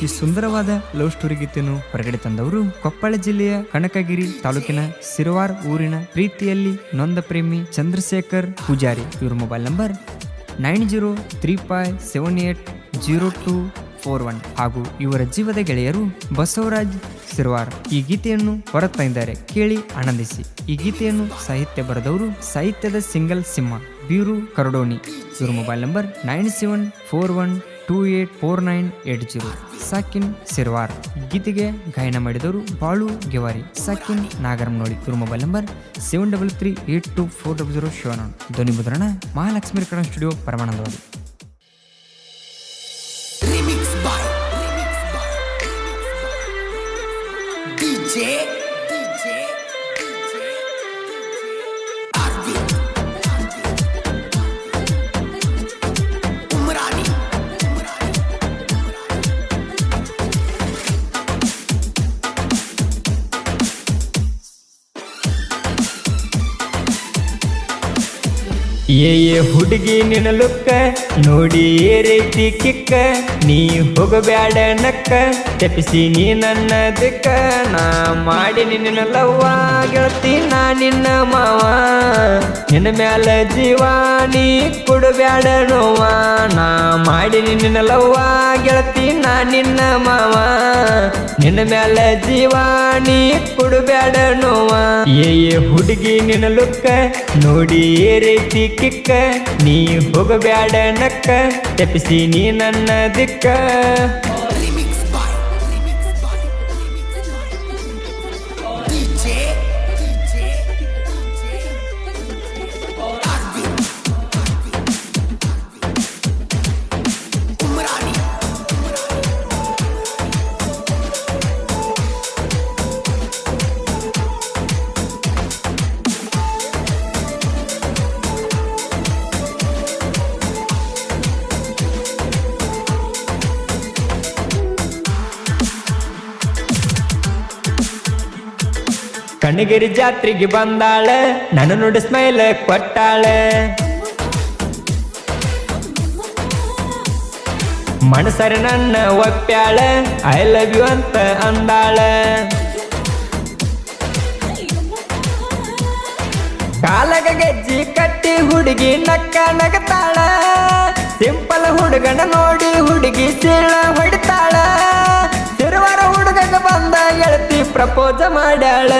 ಈ ಸುಂದರವಾದ love story ಗೀತೆಯನ್ನು ಹೊರಗಡೆ ತಂದವರು ಕೊಪ್ಪಳ ಜಿಲ್ಲೆಯ ಕನಕಗಿರಿ ತಾಲೂಕಿನ ಸಿರವಾರ್ ಊರಿನ ಪ್ರೀತಿಯಲ್ಲಿ ನೊಂದ ಪ್ರೇಮಿ ಚಂದ್ರಶೇಖರ್ ಪೂಜಾರಿ. ಇವ್ರ ಮೊಬೈಲ್ ನಂಬರ್ 9035780241 ಹಾಗೂ ಇವರ ಜೀವದ ಗೆಳೆಯರು ಬಸವರಾಜ್ ಸಿರವಾರ್. ಈ ಗೀತೆಯನ್ನು ಹೊರತಂದಿದ್ದಾರೆ, ಕೇಳಿ ಆನಂದಿಸಿ. ಈ ಗೀತೆಯನ್ನು ಸಾಹಿತ್ಯ ಬರೆದವರು ಸಾಹಿತ್ಯದ ಸಿಂಗಲ್ ಸಿಂಹ ಬೀರು ಕರಡೋನಿ. ಇವ್ರ ಮೊಬೈಲ್ ನಂಬರ್ 9741284980. ಸಾಕಿನ್ ಸಿರವಾರ್. ಗೀತೆಗೆ ಗಾಯನ ಮಾಡಿದವರು ಬಾಳು ಗೆವಾರಿ, ಸಾಕಿನ್ ನಾಗರಮ್ನೋಳಿ. ಇವ್ರ ಮೊಬೈಲ್ ನಂಬರ್ 7338240071. ಧ್ವನಿ ಮುದ್ರಣ ಮಹಾಲಕ್ಷ್ಮಿ ಕನ್ನಡ ಸ್ಟುಡಿಯೋ ಪರಮಾನಂದವಾಡಿ. ಏ ಹುಡುಗಿ ನಿನ್ನ ಲುಕ್ಕ ನೋಡಿ ಏರೈತಿ ಕಿಕ್ಕ, ನೀ ಹೋಗಬ್ಯಾಡ ನಕ್ಕ ತೆಪ್ಪಿಸಿ ನೀ ನನ್ನ ದಿಕ್ಕ. ನಾ ಮಾಡಿ ನಿನ್ನ ಲವ್ವ ಗೆಳತಿ, ನಾ ನಿನ್ನ ಮಾವ, ನಿನ್ನ ಮ್ಯಾಲ ಜೀವ ನೀ ಕೊಡಬ್ಯಾಡ ನೋವ. ನಾ ಮಾಡಿ ನಿನ್ನ ಲವ್ವ ಗೆಳತಿ, ನಾ ನಿನ್ನ ಮಾವ, ನಿನ್ನ ಮ್ಯಾಲ ಜೀವ ನೀ ಕೊಡಬ್ಯಾಡ ನೋವ. ಏ ಹುಡುಗಿ ನಿನ್ನ ಲುಕ್ಕ ನೋಡಿ ಏರೈತಿ ಕಿಕ್ಕ, ನೀ ಹೋಗಬ್ಯಾಡ ನಕ್ಕ ತೆಪ್ಪಿಸಿ ನೀ ನನ್ನ ದಿಕ್ಕ. ಕನಗಿರಿ ಜಾತ್ರೆಗೆ ಬಂದಾಳ, ನನ್ನ ನೋಡಿ ಸ್ಮೈಲ್ ಕೊಟ್ಟಾಳ. ಮನಸರಿ ನನ್ನ ಒಪ್ಪ್ಯಾಳ, ಐ ಲವ್ ಯು ಅಂತ ಅಂದಾಳ. ಕಾಲಗ ಗೆಜ್ಜಿ ಕಟ್ಟಿ ಹುಡುಗಿ ನಕ್ಕ ನಗತಾಳ, ಸಿಂಪಲ್ ಹುಡುಗನ ನೋಡಿ ಹುಡುಗಿ ಸೀಳ ಹೊಡಿತಾಳ. ಸಿರವಾರ ಹುಡುಗನ ಬಂದ ಗೆಳತಿ ಪ್ರಪೋಸ್ ಮಾಡ್ಯಾಳ.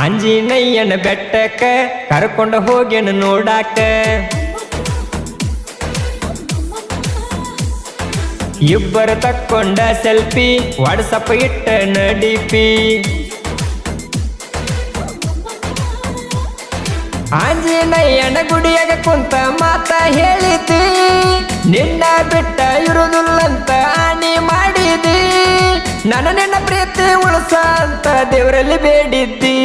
ಆಂಜನೇಯನ ಬೆಟ್ಟಕ್ಕ ಕರ್ಕೊಂಡು ಹೋಗ್ಯನ ನೋಡಾಕ, ಇಬ್ಬರು ತಕ್ಕೊಂಡ ಸೆಲ್ಫಿ ವಾಟ್ಸಪ್ ಇಟ್ಟ ನಡಿಪಿ. ಆಂಜನೇಯನ ಗುಡಿಯಾಗ ಕುಂತ ಮಾತ ಹೇಳಿದಿ, ನಿನ್ನ ಬಿಟ್ಟ ಇರುವುದಿಲ್ಲಂತ ಆಣಿ ಮಾಡಿದಿ. ನನ್ನ ನಿನ್ನ ಪ್ರೀತಿ ಉಳಿಸ ಅಂತ ದೇವರಲ್ಲಿ ಬೇಡಿದ್ದಿ.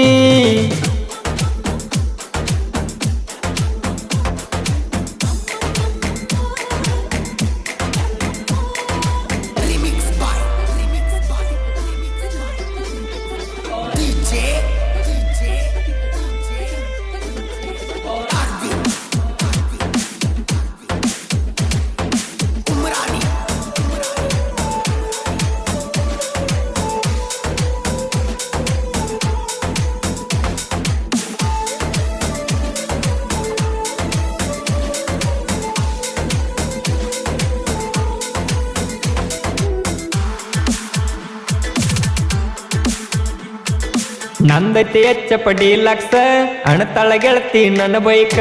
ನಂದೈತಿ ಹೆಚ್ಚ ಪಡಿ ಲಕ್ಷ, ಅಣತಳ ಗೆಳತಿ ನನ್ನ ಬೈಕ.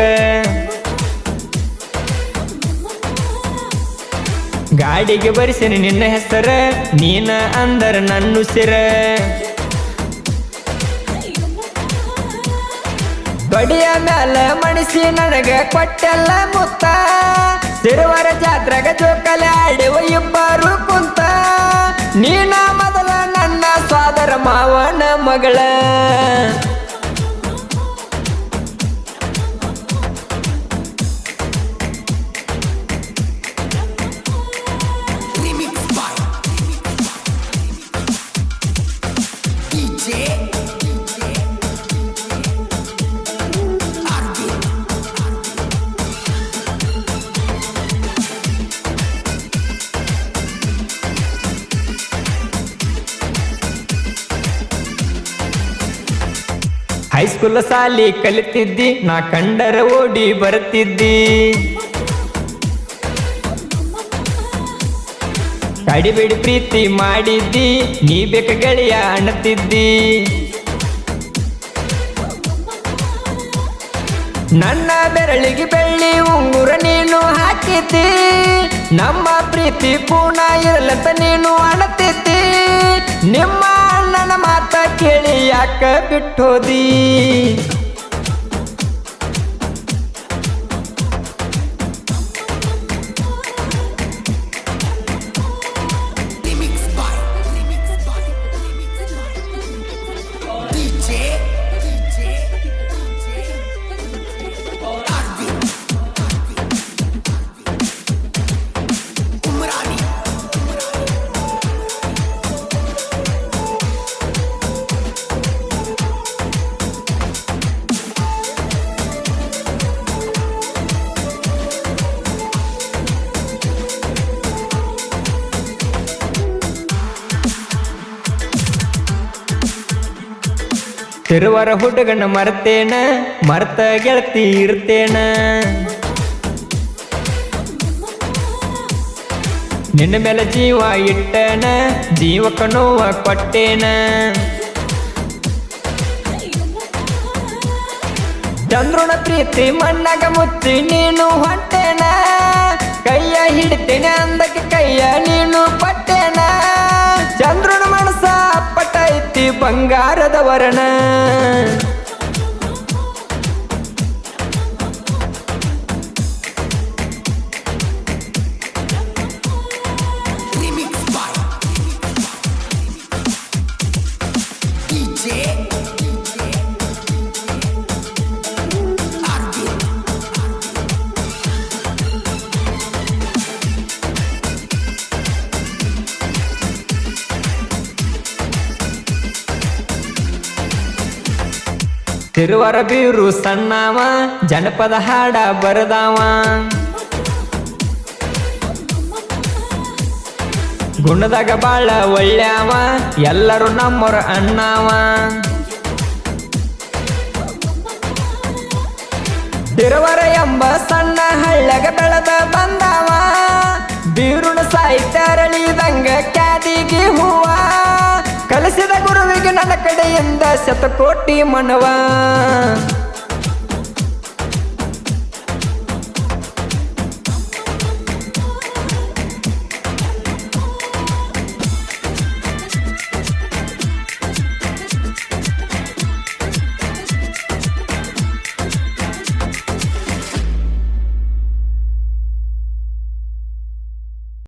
ಗಾಡಿಗೆ ಬರಿಸೇನಿ ನಿನ್ನ ಹೆಸರ, ನೀನ ಅಂದರ ನನ್ನ ಉಸಿರ. ಬಡಿಯ ಮ್ಯಾಲ ಮಣಿಸಿ ನನಗ ಕೊಟ್ಟೆಲ್ಲ ಮುತ್ತ, ಸಿರವಾರ ಜಾತ್ರೆಗ ಜೋಕಲೆ ಆಡಿವ ಇಬ್ಬರು ಕುಂತ. ನೀನ ಮೊದಲ ನನ್ನ ಸೋದರ ಮಾವನ ಮಗಳ ಹೈಸ್ಕೂಲ್ ಸಾಲಿ ಕಲಿತಿದ್ದಿ ನಾ ಕಂಡರ ಓಡಿ ಬರುತ್ತಿದ್ದಿ ಕಡಿಬೇಡಿ ಪ್ರೀತಿ ಮಾಡಿದ್ದಿ ನೀ ಬೇಕ ಗೆಳೆಯ ಅನ್ನತಿದ್ದಿ ನನ್ನ ಬೆರಳಿಗೆ ಬೆಳ್ಳಿ ಉಂಗುರ ನೀನು ಹಾಕಿದ್ದಿ ನಮ್ಮ ಪ್ರೀತಿ ಪೂರ್ಣ ಇರಲಂತ ನೀನು ಅನ್ನತಿದ್ದಿ ನಿಮ್ಮ ಅಣ್ಣನ ಮಾತ ಕೇಳಿ ಯಾಕ ಬಿಟ್ಟೋದಿ ತಿರುವರ ಹುಡುಗನ ಮರ್ತೇನ ಮರ್ತ ಗೆಳತಿ ಇರ್ತೇನ ನಿನ್ನ ಮೇಲೆ ಜೀವ ಇಟ್ಟನ ಜೀವಕ ನೋವ ಕೊಟ್ಟೇನ ಚಂದ್ರನ ಪ್ರೀತಿ ಮಣ್ಣಾಗ ಮುಚ್ಚಿ ನೀನು ಹೊಂಟೇನ ಕೈಯ ಹಿಡಿತೇನೆ ಅಂದಕ್ಕೆ ಕೈಯ ನೀನು ಪಟ್ಟೇನ ಚಂದ್ರನ ಮನಸ ಅಪ್ಪಟ ಐತಿ ಬಂಗಾರದ ವರ್ಣ ತಿರುವರ ಬೀರು ಸಣ್ಣವ ಜನಪದ ಹಾಡ ಬರದಾವ ಗುಣದಾಗ ಬಾಳ ಒಳ್ಳ್ಯಾವ ಎಲ್ಲರೂ ನಮ್ಮರ ಅಣ್ಣವ ತಿರುವರ ಎಂಬ ಸಣ್ಣ ಹಳ್ಳಗ ಬೆಳೆದ ಬಂದವ ಬೀರುಣ ಸಾಹಿತ್ಯ ಅರಳಿದಂಗ ಕ್ಯಾದಿಗೆ ಹೂವ ಕಲಿಸಿದ ಗುರುವಿಗೆ ನನ್ನ ಕಡೆಯಿಂದ ಶತಕೋಟಿ ಮನವ